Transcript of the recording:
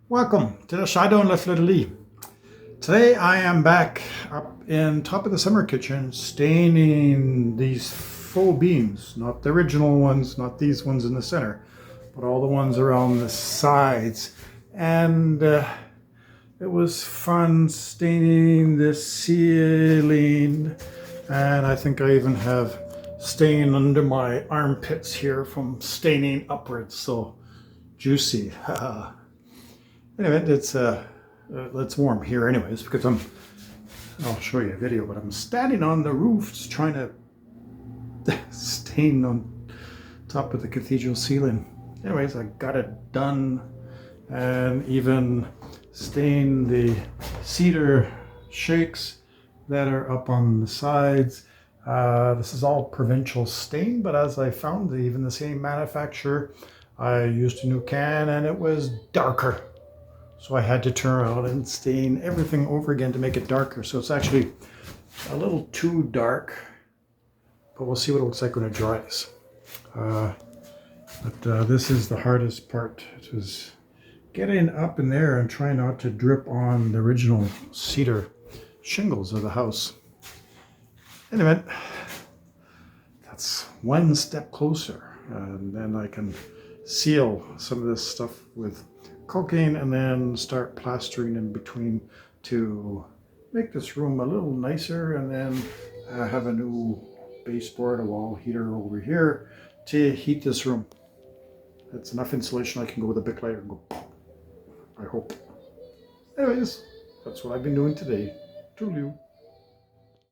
Welcome to the Shadow and Left Little Lee. Today I am back up in top of the summer kitchen staining these faux beams, not the original ones, not these ones in the center, but all the ones around the sides. And it was fun staining the ceiling, and I think I even have stain under my armpits here from staining upwards, so juicy. Anyway, it's warm here anyways because I'll show you a video, but I'm standing on the roof just trying to stain on top of the cathedral ceiling. Anyways, I got it done and even stained the cedar shakes that are up on the sides. This is all provincial stain, but as I found, even the same manufacturer, I used a new can and it was darker. So I had to turn around and stain everything over again to make it darker. So it's actually a little too dark, but we'll see what it looks like when it dries. This is the hardest part. It was getting up in there and trying not to drip on the original cedar shingles of the house. Anyway, that's one step closer. And then I can seal some of this stuff with caulking and then start plastering in between to make this room a little nicer, and then have a new baseboard, a wall heater over here to heat this room. That's enough insulation. I can go with a Bic lighter and go, I hope. Anyways, that's what I've been doing today. Toodaloo.